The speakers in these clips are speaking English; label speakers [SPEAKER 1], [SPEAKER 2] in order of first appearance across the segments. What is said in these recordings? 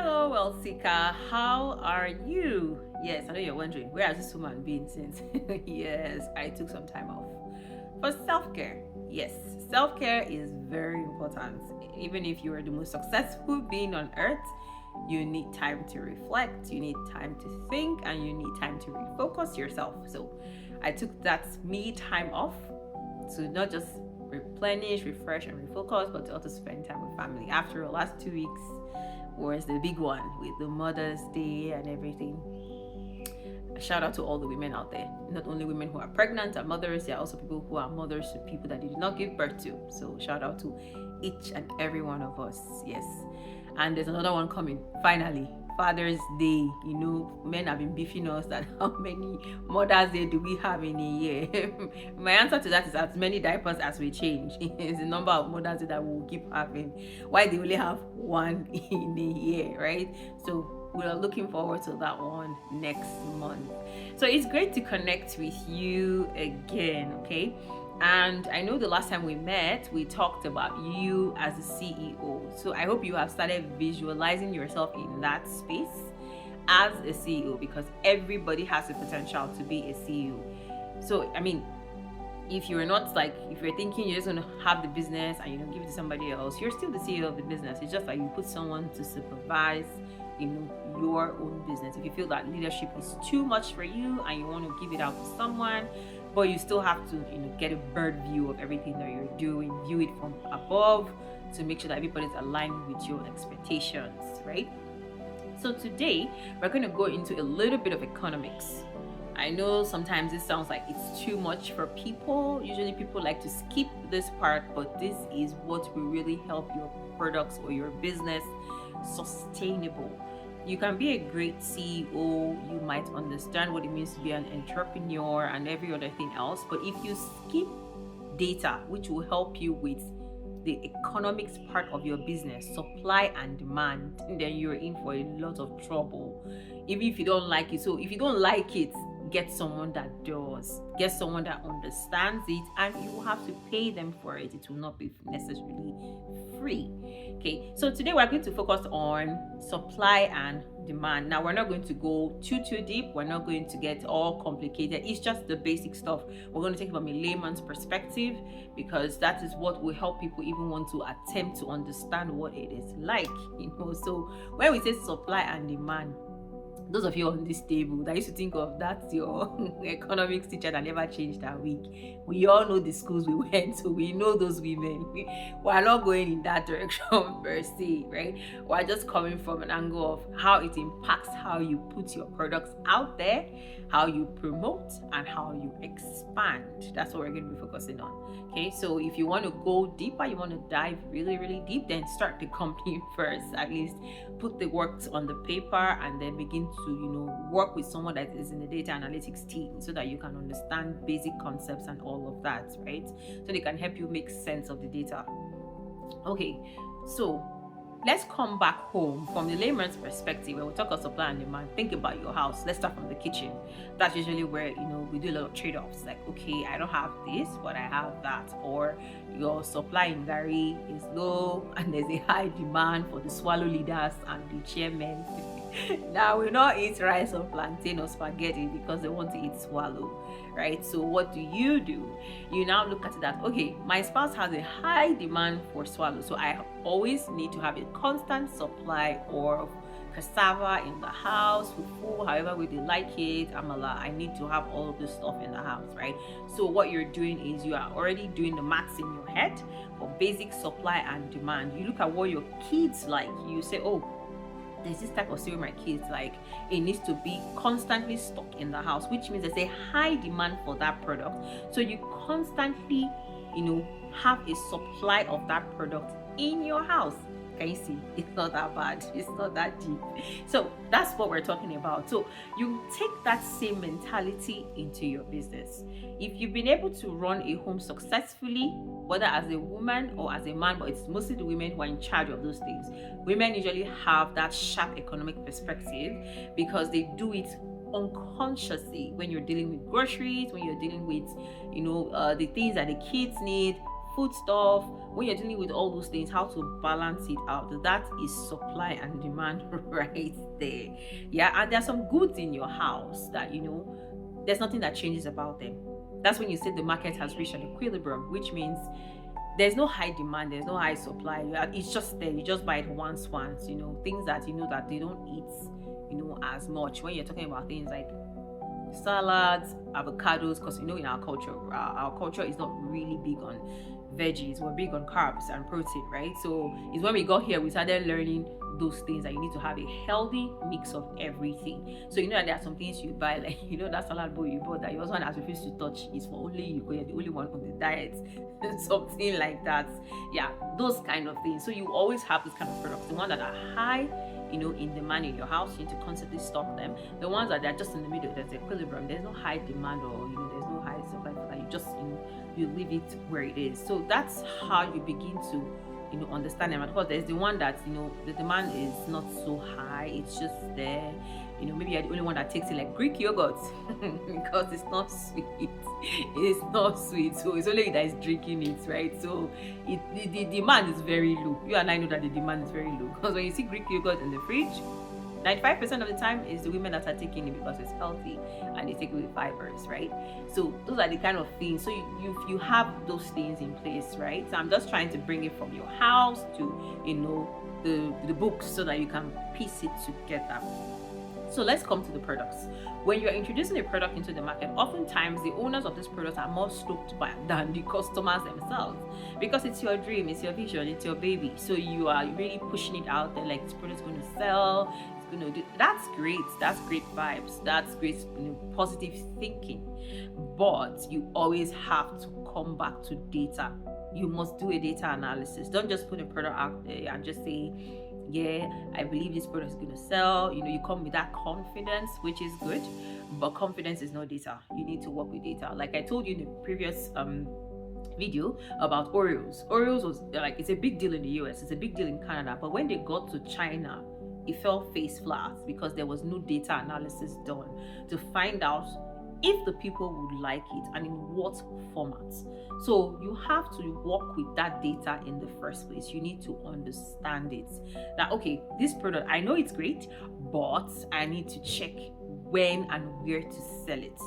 [SPEAKER 1] Hello, Wealth Seeker. How are you? Yes, I know you're wondering, where has this woman been since? Yes, I took some time off for self-care. Yes, self-care is very important. Even if you are the most successful being on earth, you need time to reflect, you need time to think, and you need time to refocus yourself. So I took that me time off to not just replenish, refresh, and refocus, but to also spend time with family. After the last 2 weeks was the big one with the Mother's Day and everything. A shout out to all the women out there. Not only women who are pregnant and mothers, there are also people who are mothers to people that they did not give birth to. So shout out to each and every one of us. Yes. And there's another one coming. Finally, Father's Day. You know, men have been beefing us that how many Mother's Day do we have in a year? My answer to that is as many diapers as we change. It's the number of Mother's Day that we will keep having. Why they only have one in a year, right? So we are looking forward to that one next month. So it's great to connect with you again, okay? And I know the last time we met, we talked about you as a CEO. So I hope you have started visualizing yourself in that space as a CEO, because everybody has the potential to be a CEO. So, I mean, if you're not like, if you're thinking you're just going to have the business and you don't give it to somebody else, you're still the CEO of the business. It's just like you put someone to supervise, your own business. If you feel that leadership is too much for you and you want to give it out to someone, but you still have to, get a bird view of everything that you're doing, view it from above to make sure that everybody's aligned with your expectations, right? So today, we're going to go into a little bit of economics. I know sometimes it sounds like it's too much for people. Usually people like to skip this part, but this is what will really help your products or your business sustainable. You can be a great CEO, you might understand what it means to be an entrepreneur and every other thing else, but if you skip data, which will help you with the economics part of your business, supply and demand, then you're in for a lot of trouble, even if you don't like it. So if you don't like it, get someone that does, get someone that understands it, and you will have to pay them for it. It will not be necessarily free. Okay, so today we're going to focus on supply and demand. Now, we're not going to go too deep. We're not going to get all complicated. It's just the basic stuff. We're going to take it from a layman's perspective, because that is what will help people even want to attempt to understand what it is like. So when we say supply and demand, those of you on this table that used to think of that's your economics teacher that never changed that week, we all know the schools we went to. We know those women. We're not going in that direction per se, right? We're just coming from an angle of how it impacts how you put your products out there, how you promote, and how you expand. That's what we're going to be focusing on. Okay, so if you want to go deeper, you want to dive really deep, then start the company first. At least put the works on the paper and then begin to work with someone that is in the data analytics team, so that you can understand basic concepts and all of that, right? So they can help you make sense of the data. Okay, so let's come back home from the layman's perspective. When we talk about supply and demand, think about your house. Let's start from the kitchen. That's usually where we do a lot of trade-offs. Like, okay, I don't have this, but I have that. Or your supply in Gary is low and there's a high demand for the swallow leaders and the chairmen. Now, we not eat rice or plantain or spaghetti because they want to eat swallow, right? So what do? You now look at it that, okay, my spouse has a high demand for swallow, so I always need to have a constant supply of cassava in the house, fufu, however way they like it, amala. I need to have all of this stuff in the house, right? So what you're doing is you are already doing the maths in your head for basic supply and demand. You look at what your kids like. You say, oh, there's this type of cereal my kids like, it needs to be constantly stocked in the house, which means there's a high demand for that product. So you constantly, have a supply of that product in your house. Can you see? It's not that bad. It's not that deep. So that's what we're talking about. So you take that same mentality into your business. If you've been able to run a home successfully, whether as a woman or as a man, but it's mostly the women who are in charge of those things. Women usually have that sharp economic perspective because they do it unconsciously when you're dealing with groceries, when you're dealing with, the things that the kids need, food stuff, when you're dealing with all those things, how to balance it out. That is supply and demand right there. Yeah, and there's some goods in your house that there's nothing that changes about them. That's when you say the market has reached an equilibrium, which means there's no high demand, there's no high supply. It's just there. You just buy it once, things that that they don't eat, as much. When you're talking about things like salads, avocados, because in our culture is not really big on veggies. We're big on carbs and protein, right? So it's when we got here we started learning those things, that you need to have a healthy mix of everything. So that there are some things you buy, like that salad bowl you bought that your husband has refused to touch is for only you, because you're the only one on the diet. Something like that. Yeah, those kind of things. So you always have this kind of products, the ones that are high in demand in your house. You need to constantly stock them. The ones that they're just in the middle, there's equilibrium, there's no high demand, or there's no high supply, that you just you leave it where it is. So that's how you begin to understand them. And of course there's the one that the demand is not so high, it's just there. Maybe you're the only one that takes it, like Greek yogurt, because it's not sweet. It's not sweet, so it's only you that is drinking it, right? So the demand is very low. You and I know that the demand is very low, because when you see Greek yogurt in the fridge, 95% of the time is the women that are taking it because it's healthy and they take it with fibers, right? So those are the kind of things. So you have those things in place, right? So I'm just trying to bring it from your house to the books, so that you can piece it together. So let's come to the products. When you're introducing a product into the market, oftentimes the owners of this product are more stoked by than the customers themselves, because it's your dream, it's your vision, it's your baby. So you are really pushing it out there, like this product's going to sell, it's going to do. That's great. That's great vibes. That's great, positive thinking. But you always have to come back to data. You must do a data analysis. Don't just put a product out there and just say, yeah, I believe this product is going to sell. You come with that confidence, which is good, but confidence is not data. You need to work with data. Like I told you in the previous video about Oreos. Oreos was like, it's a big deal in the US, it's a big deal in Canada, but when they got to China, it fell face flat, because there was no data analysis done to find out if the people would like it and in what formats. So you have to work with that data in the first place. You need to understand it, that okay, this product, I know it's great, but I need to check when and where to sell it.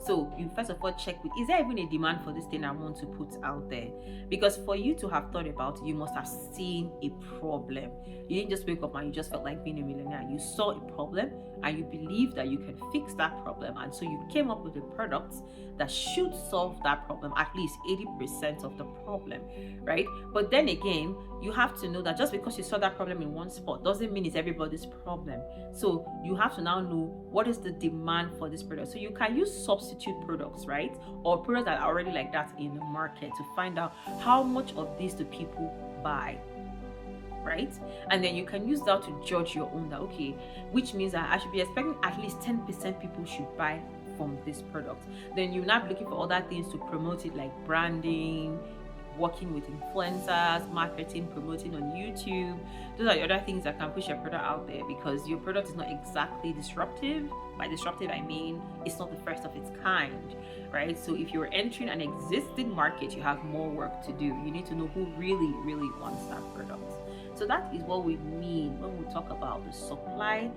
[SPEAKER 1] So you first of all check with, is there even a demand for this thing I want to put out there? Because for you to have thought about it, you must have seen a problem. You didn't just wake up and you just felt like being a millionaire. You saw a problem and you believe that you can fix that problem, and so you came up with a product that should solve that problem, at least 80% of the problem, right? But then again, you have to know that just because you saw that problem in one spot doesn't mean it's everybody's problem. So you have to now know what is the demand for this product. So you can use substitute products, right? Or products that are already like that in the market, to find out how much of this do people buy, right? And then you can use that to judge your own, that okay, which means that I should be expecting at least 10% people should buy from this product. Then you're not looking for other things to promote it, like branding, working with influencers, marketing, promoting on YouTube. Those are the other things that can push your product out there, because your product is not exactly disruptive. By disruptive, I mean it's not the first of its kind, right? So if you're entering an existing market, you have more work to do. You need to know who really, really wants that product. So that is what we mean when we talk about the supply,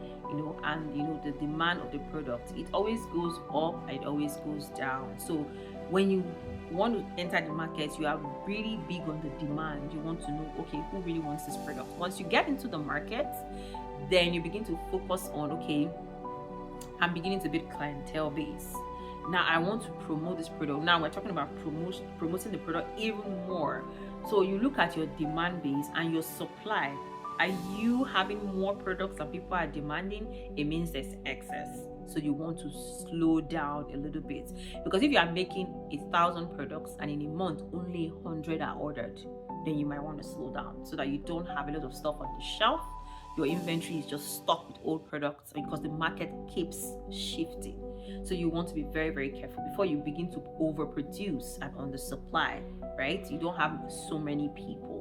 [SPEAKER 1] and the demand of the product. It always goes up and it always goes down. So when you want to enter the market, you are really big on the demand. You want to know, okay, who really wants this product? Once you get into the market, then you begin to focus on, okay, I'm beginning to build clientele base. Now I want to promote this product. Now we're talking about promoting the product even more. So you look at your demand base and your supply. Are you having more products than people are demanding? It means there's excess. So you want to slow down a little bit, because if you are making 1,000 products and in a month only 100 are ordered, then you might want to slow down, so that you don't have a lot of stuff on the shelf. Your inventory is just stocked with old products, because the market keeps shifting. So you want to be very, very careful before you begin to overproduce and undersupply, right? You don't have so many people.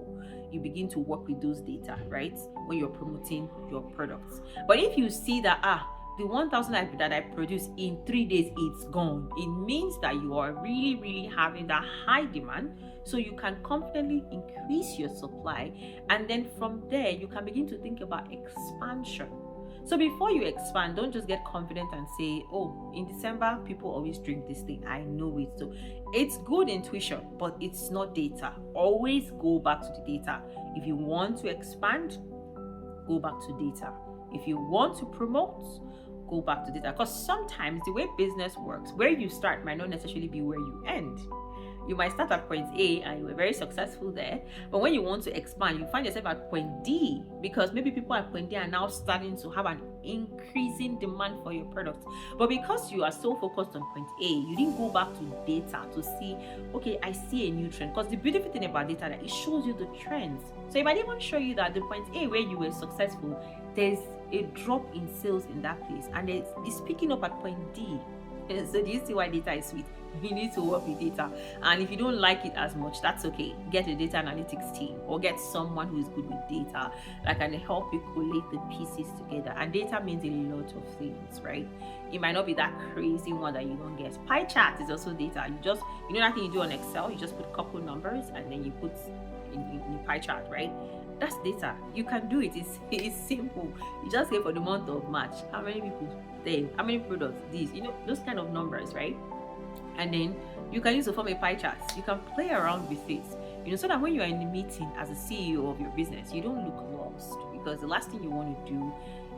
[SPEAKER 1] You begin to work with those data, right? When you're promoting your products. But if you see that, the 1,000 that I produce in 3 days, it's gone. It means that you are really, really having that high demand. So you can confidently increase your supply. And then from there, you can begin to think about expansion. So before you expand, don't just get confident and say, oh, in December, people always drink this thing. I know it. So it's good intuition, but it's not data. Always go back to the data. If you want to expand, go back to data. If you want to promote, go back to data. Because sometimes the way business works, where you start might not necessarily be where you end. You might start at point A and you were very successful there, but when you want to expand, you find yourself at point D, because maybe people at point D are now starting to have an increasing demand for your product. But because you are so focused on point A, you didn't go back to data to see, okay, I see a new trend. Because the beautiful thing about data, that it shows you the trends. So it might even show you that the point A where you were successful, there's a drop in sales in that place, and it's picking up at point D. So do you see why data is sweet? You need to work with data, and if you don't like it as much, that's okay. Get a data analytics team, or get someone who is good with data that can help you collate the pieces together. And data means a lot of things, right? It might not be that crazy one that you don't get. Pie chart is also data. You know that thing you do on Excel, you just put a couple numbers and then you put in pie chart, right? That's data. You can do it. It's simple. You just get for the month of March, how many people there, how many products, these, those kind of numbers, right? And then you can use to form a pie chart. You can play around with it, so that when you are in the meeting as a CEO of your business, you don't look lost, because the last thing you want to do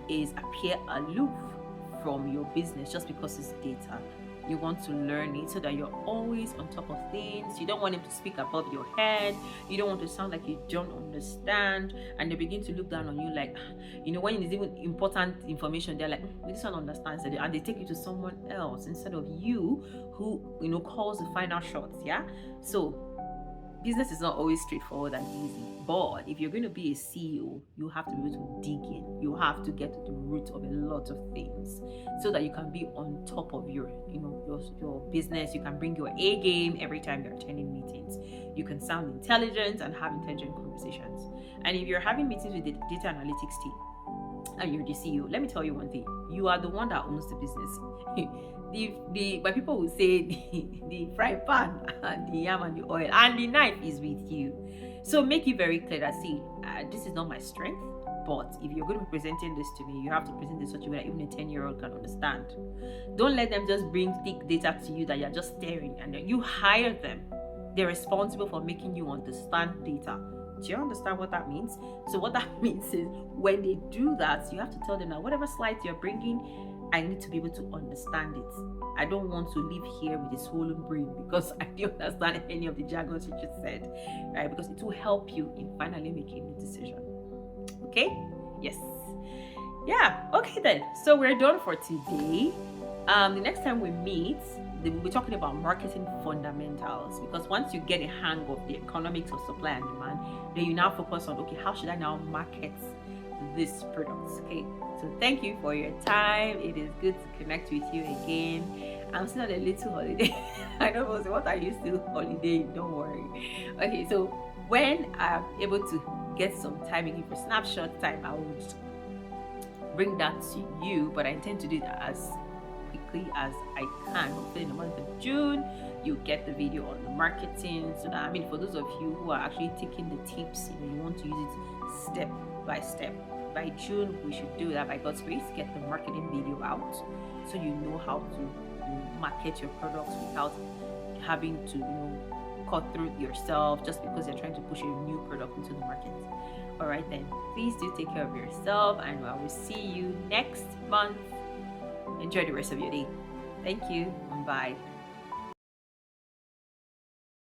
[SPEAKER 1] is appear aloof from your business just because it's data. You want to learn it so that you're always on top of things. You don't want him to speak above your head. You don't want to sound like you don't understand, and they begin to look down on you like, when it's even important information, they're like, this one understands it, and they take you to someone else instead of you who calls the final shots. Yeah. So business is not always straightforward and easy, but if you're going to be a CEO, you have to be able to dig in. You have to get to the root of a lot of things so that you can be on top of your business. You can bring your A game every time you're attending meetings. You can sound intelligent and have intelligent conversations. And if you're having meetings with the data analytics team and you're the CEO, let me tell you one thing: you are the one that owns the business. But people will say the fry pan and the yam and the oil and the knife is with you. So make it very clear that, see, this is not my strength, but if you're going to be presenting this to me, you have to present it in such a way that even a 10-year-old can understand. Don't let them just bring thick data to you that you're just staring, and you hire them. They're responsible for making you understand data. Do you understand what that means? So what that means is, when they do that, you have to tell them that whatever slides you're bringing, I need to be able to understand it. I don't want to leave here with a swollen brain because I don't understand any of the jargons you just said, right? Because it will help you in finally making the decision. Okay? Yes. Yeah. Okay then. So we're done for today. The next time we meet, we'll be talking about marketing fundamentals, because once you get a hang of the economics of supply and demand, then you now focus on, okay, how should I now market this product? Okay. So thank you for your time. It is good to connect with you again. I'm still on a little holiday. I don't know what are you still holidaying? Don't worry. Okay, so when I'm able to get some time again for snapshot time, I will bring that to you. But I intend to do that as quickly as I can. Hopefully in the month of June, you get the video on the marketing. So that, for those of you who are actually taking the tips, you want to use it step by step. By June, we should do that, by God's grace, get the marketing video out so you know how to market your products without having to cut through yourself just because you're trying to push a new product into the market. All right then, please do take care of yourself, and I will see you next month. Enjoy the rest of your day. Thank you, and bye.